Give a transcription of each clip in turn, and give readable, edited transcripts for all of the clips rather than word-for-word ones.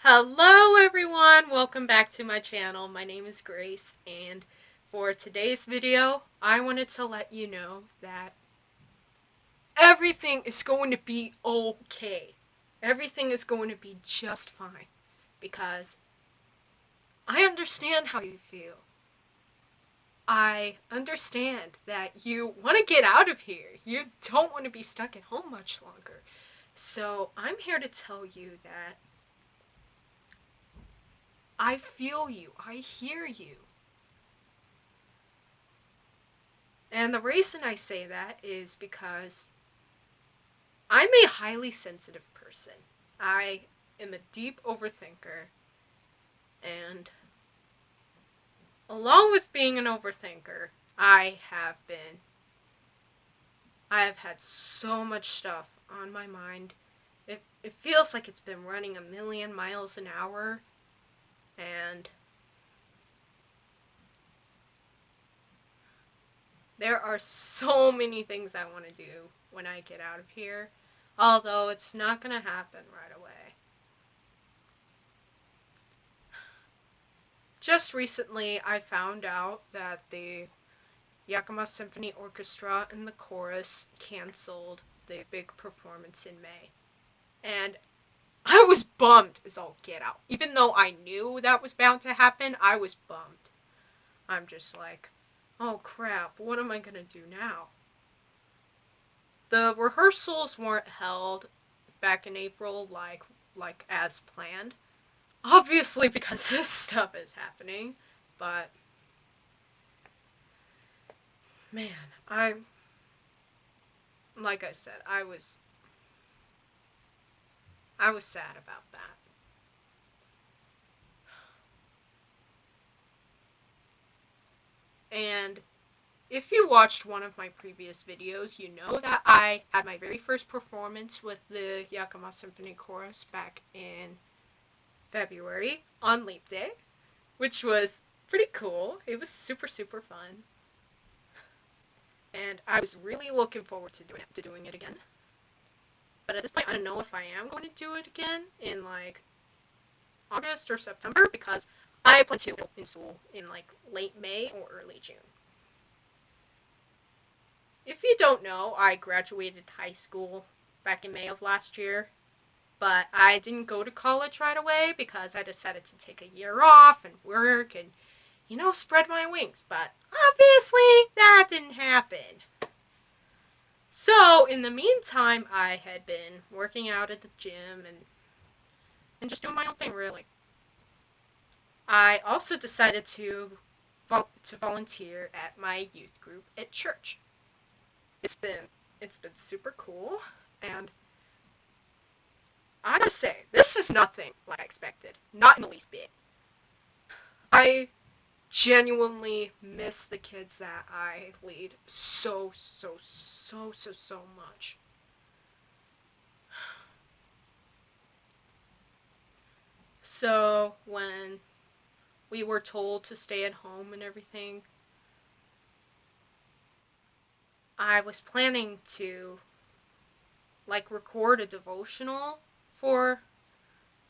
Hello everyone, welcome back to my channel. My name is Grace, and for today's video, I wanted to let you know that everything is going to be okay. Everything is going to be just fine, because I understand how you feel. I understand that you want to get out of here. You don't want to be stuck at home much longer. So I'm here to tell you that I feel you. I hear you. And the reason I say that is because I'm a highly sensitive person. I am a deep overthinker. And along with being an overthinker, I have had so much stuff on my mind. It feels like it's been running a million miles an hour. And there are so many things I want to do when I get out of here. Although it's not going to happen right away. Just recently, I found out that the Yakima Symphony Orchestra and the chorus canceled the big performance in May. And I was bummed as all get out. Even though I knew that was bound to happen, I was bummed. I'm just like, oh crap, what am I gonna do now? The rehearsals weren't held back in April like as planned. Obviously because this stuff is happening, but man, like I said, I was sad about that. And if you watched one of my previous videos, you know that I had my very first performance with the Yakima Symphony Chorus back in February on Leap Day, which was pretty cool. It was super, super fun. And I was really looking forward to doing it again. But at this point, I don't know if I am going to do it again in like August or September, because I plan to go in school in like late May or early June. If you don't know, I graduated high school back in May of last year, but I didn't go to college right away because I decided to take a year off and work and, spread my wings. But obviously, that didn't happen. So, in the meantime, I had been working out at the gym and just doing my own thing, really. I also decided to volunteer at my youth group at church. It's been super cool, and I gotta say, this is nothing like I expected. Not in the least bit. I genuinely miss the kids that I lead so much. So when we were told to stay at home and everything, I was planning to record a devotional for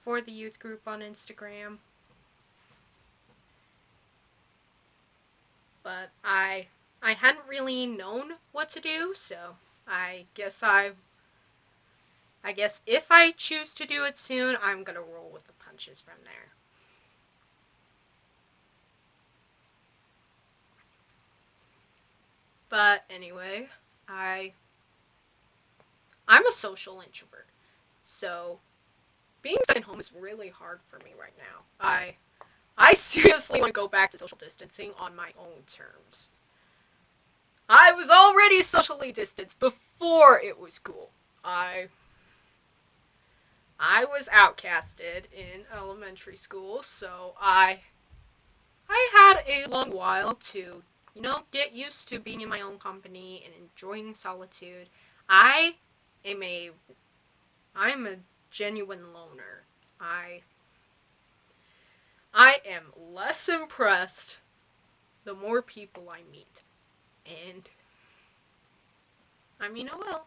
the youth group on Instagram. But I hadn't really known what to do, so I guess if I choose to do it soon, I'm gonna roll with the punches from there. But anyway, I'm a social introvert, so being stuck at home is really hard for me right now. I seriously want to go back to social distancing on my own terms. I was already socially distanced before it was cool. I was outcasted in elementary school, so I had a long while to, get used to being in my own company and enjoying solitude. I'm a genuine loner. I am less impressed the more people I meet. And oh well.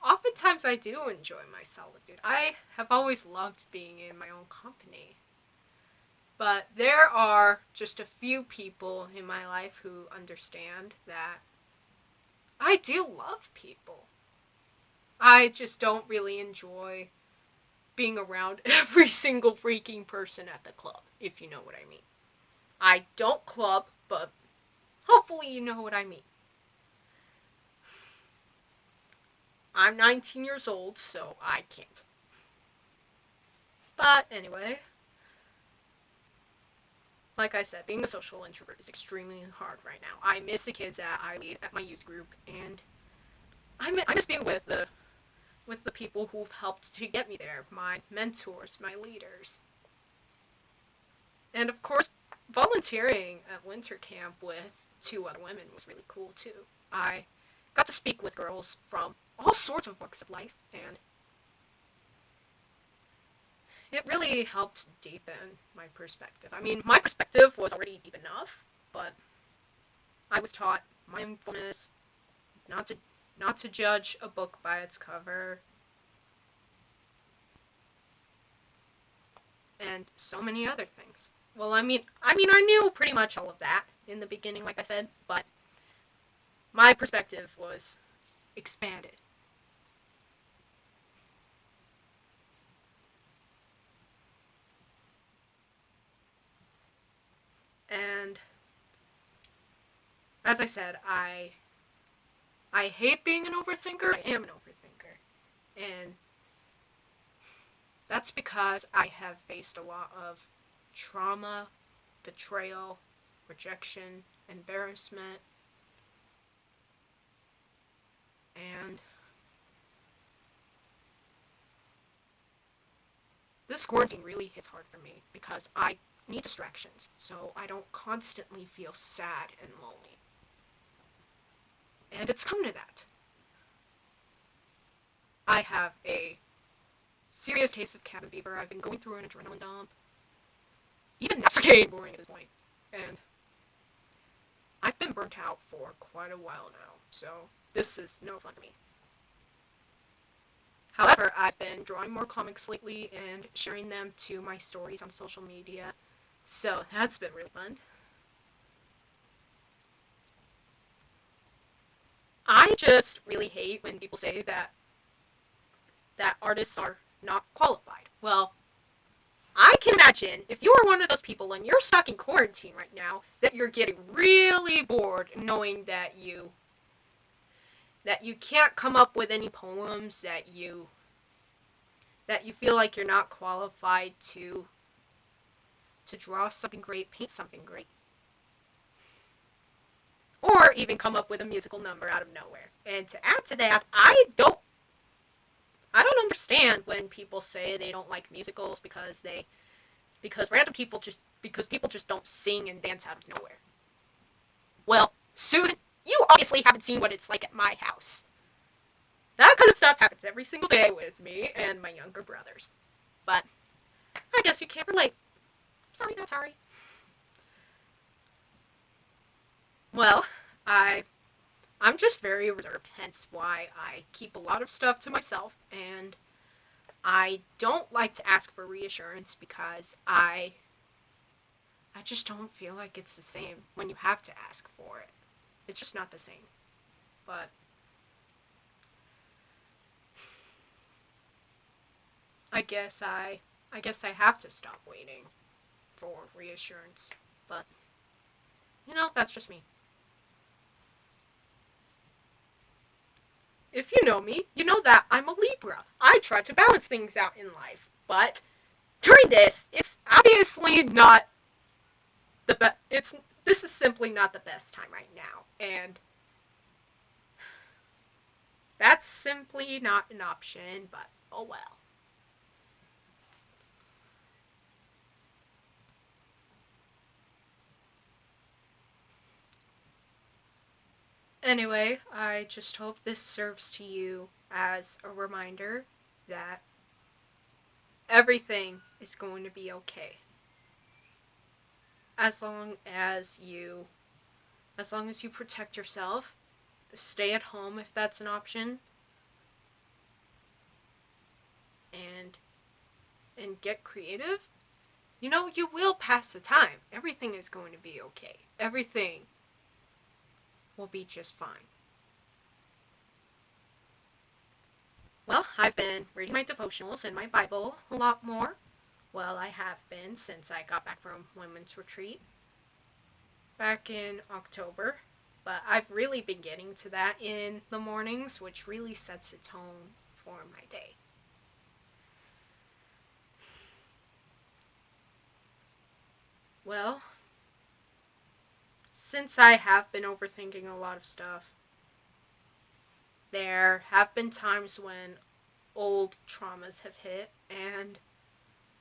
oftentimes I do enjoy my solitude. I have always loved being in my own company. But there are just a few people in my life who understand that I do love people. I just don't really enjoy being around every single freaking person at the club, if you know what I mean. I don't club, but hopefully you know what I mean. I'm 19 years old, so I can't. But anyway, like I said, being a social introvert is extremely hard right now. I miss the kids that I lead at my youth group, and I miss being with the people who've helped to get me there, my mentors, my leaders. And of course, volunteering at winter camp with two other women was really cool too. I got to speak with girls from all sorts of walks of life, and it really helped deepen my perspective. I mean, my perspective was already deep enough, but I was taught mindfulness, not to not to judge a book by its cover, and so many other things. Well, I knew pretty much all of that in the beginning, like I said, but my perspective was expanded. And as I said, I hate being an overthinker. I am an overthinker. And that's because I have faced a lot of trauma, betrayal, rejection, embarrassment, and this quarantine really hits hard for me because I need distractions so I don't constantly feel sad and lonely. And it's come to that. I have a serious case of cabin fever. I've been going through an adrenaline dump. Even that's getting boring at this point. And I've been burnt out for quite a while now, so this is no fun for me. However, I've been drawing more comics lately and sharing them to my stories on social media, so that's been really fun. I just really hate when people say that artists are not qualified. Well, I can imagine if you are one of those people and you're stuck in quarantine right now, that you're getting really bored knowing that you can't come up with any poems, that you feel like you're not qualified to draw something great, paint something great, or even come up with a musical number out of nowhere. And to add to that, I don't understand when people say they don't like musicals because people just don't sing and dance out of nowhere. Well, Susan, you obviously haven't seen what it's like at my house. That kind of stuff happens every single day with me and my younger brothers. But I guess you can't relate. Sorry, not sorry. Well, I'm just very reserved, hence why I keep a lot of stuff to myself, and I don't like to ask for reassurance because I just don't feel like it's the same when you have to ask for it. It's just not the same. But I guess I have to stop waiting for reassurance. But that's just me. If you know me, you know that I'm a Libra. I try to balance things out in life, but during this, it's obviously not the best. This is simply not the best time right now, and that's simply not an option. But oh well. Anyway, I just hope this serves to you as a reminder that everything is going to be okay. As long as you protect yourself, stay at home if that's an option, and get creative, you will pass the time. Everything is going to be okay. Everything will be just fine. Well, I've been reading my devotionals and my Bible a lot more. Well, I have been since I got back from women's retreat back in October. But I've really been getting to that in the mornings, which really sets the tone for my day. Well, since I have been overthinking a lot of stuff, there have been times when old traumas have hit, and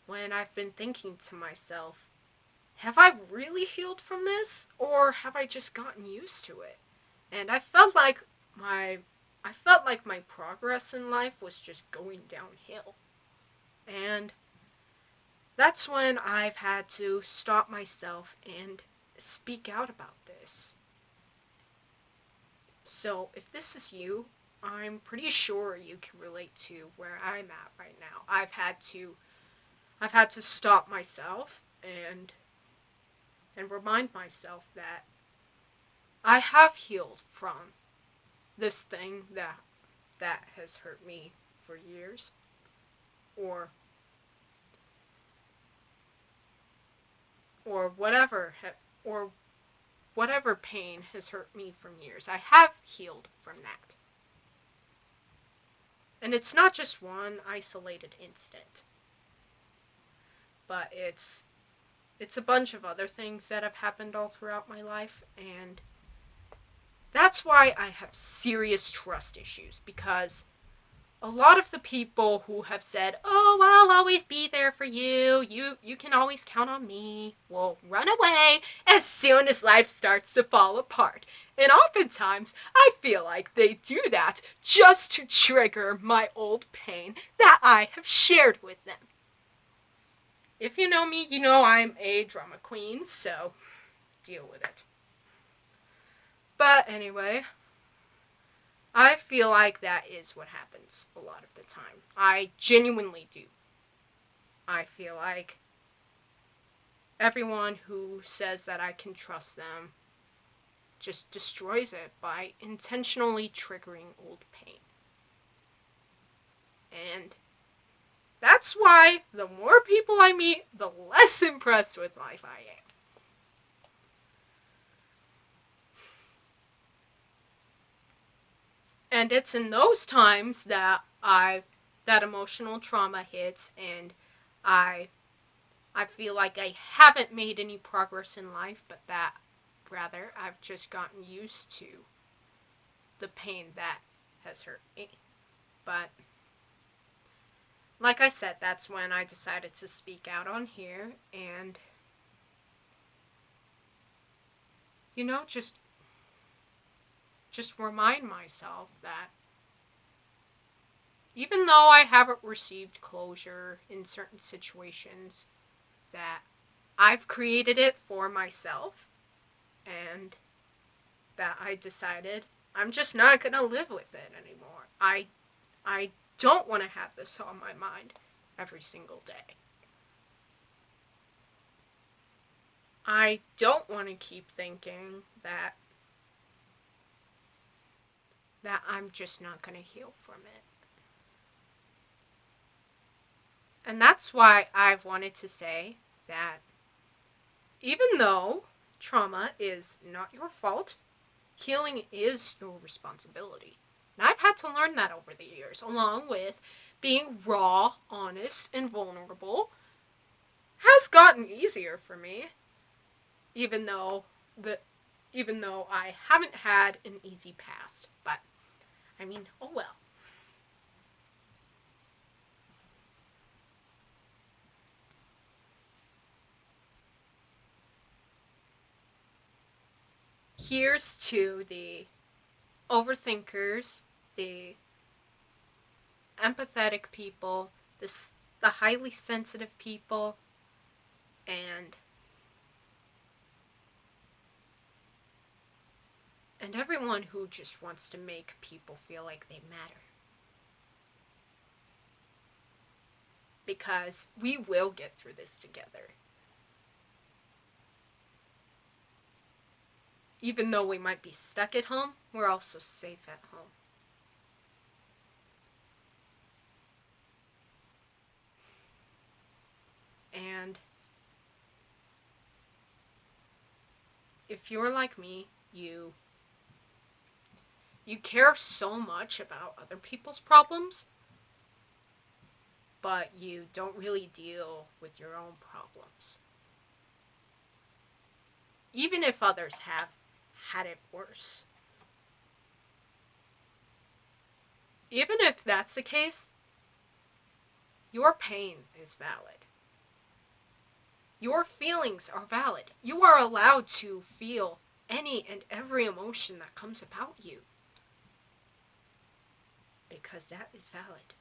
when I've been thinking to myself, have I really healed from this, or have I just gotten used to it? And I felt like my progress in life was just going downhill. And that's when I've had to stop myself and speak out about this. So, if this is you, I'm pretty sure you can relate to where I'm at right now. I've had to stop myself and remind myself that I have healed from this thing that has hurt me for years, or whatever, or whatever pain has hurt me from years. I have healed from that. And it's not just one isolated incident, but it's a bunch of other things that have happened all throughout my life, and that's why I have serious trust issues, because a lot of the people who have said, "Oh, I'll always be there for you. You can always count on me," will run away as soon as life starts to fall apart. And oftentimes, I feel like they do that just to trigger my old pain that I have shared with them. If you know me, you know I'm a drama queen, so deal with it. But anyway, I feel like that is what happens a lot of the time. I genuinely do. I feel like everyone who says that I can trust them just destroys it by intentionally triggering old pain. And that's why the more people I meet, the less impressed with life I am. And it's in those times that that emotional trauma hits, and I feel like I haven't made any progress in life, but that rather I've just gotten used to the pain that has hurt me. But like I said, that's when I decided to speak out on here and just remind myself that even though I haven't received closure in certain situations, that I've created it for myself, and that I decided I'm just not going to live with it anymore. I don't want to have this on my mind every single day. I don't want to keep thinking that I'm just not going to heal from it. And that's why I've wanted to say that even though trauma is not your fault, healing is your responsibility. And I've had to learn that over the years, along with being raw, honest, and vulnerable has gotten easier for me, even though I haven't had an easy past. But I mean, oh well. Here's to the overthinkers, the empathetic people, the highly sensitive people, and everyone who just wants to make people feel like they matter. because we will get through this together. Even though we might be stuck at home, we're also safe at home. And if you're like me, you care so much about other people's problems, but you don't really deal with your own problems. Even if others have had it worse. Even if that's the case, your pain is valid. Your feelings are valid. You are allowed to feel any and every emotion that comes about you. Because that is valid.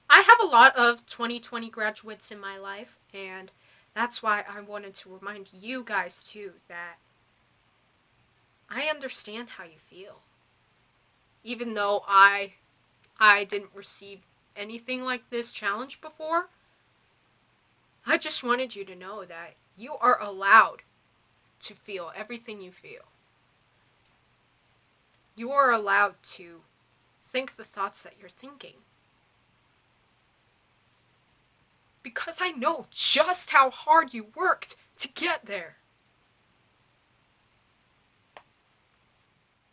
I have a lot of 2020 graduates in my life, and that's why I wanted to remind you guys too that I understand how you feel. Even though I didn't receive anything like this challenge before, I just wanted you to know that you are allowed to feel everything you feel. You are allowed to think the thoughts that you're thinking. Because I know just how hard you worked to get there.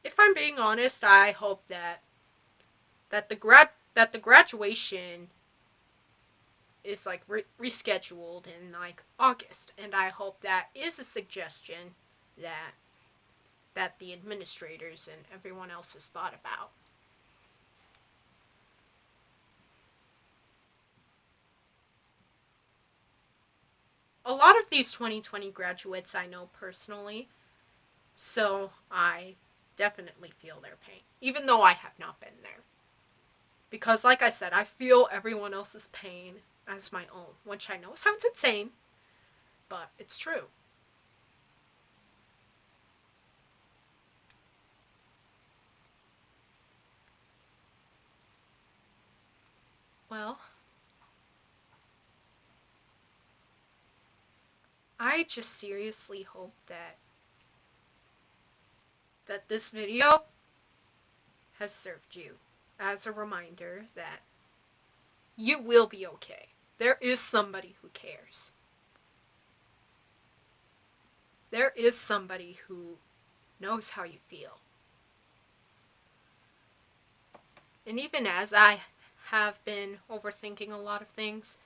If I'm being honest, I hope that the graduation is like rescheduled in like August, and I hope that is a suggestion that the administrators and everyone else has thought about. A lot of these 2020 graduates I know personally, so I definitely feel their pain, even though I have not been there. Because, like I said, I feel everyone else's pain as my own, which I know sounds insane, but it's true. Well, I just seriously hope that this video has served you as a reminder that you will be okay. There is somebody who cares. There is somebody who knows how you feel. And even as I have been overthinking a lot of things,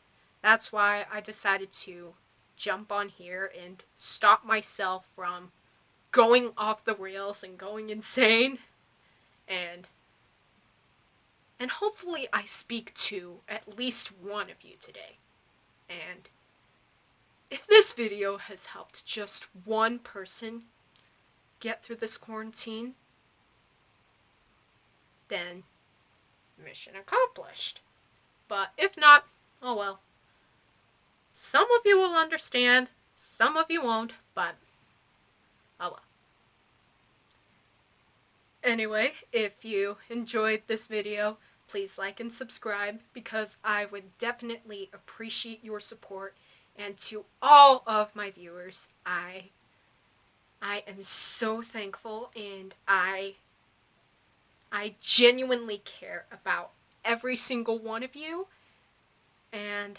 that's why I decided to jump on here and stop myself from going off the rails and going insane. And hopefully I speak to at least one of you today. And if this video has helped just one person get through this quarantine, then mission accomplished. But if not, oh well. Some of you will understand, some of you won't, but oh well. Anyway, if you enjoyed this video, please like and subscribe because I would definitely appreciate your support. And to all of my viewers, I am so thankful, and I genuinely care about every single one of you, and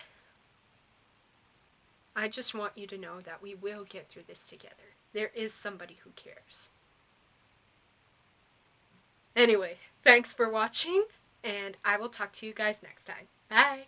I just want you to know that we will get through this together. There is somebody who cares. Anyway, thanks for watching, and I will talk to you guys next time. Bye!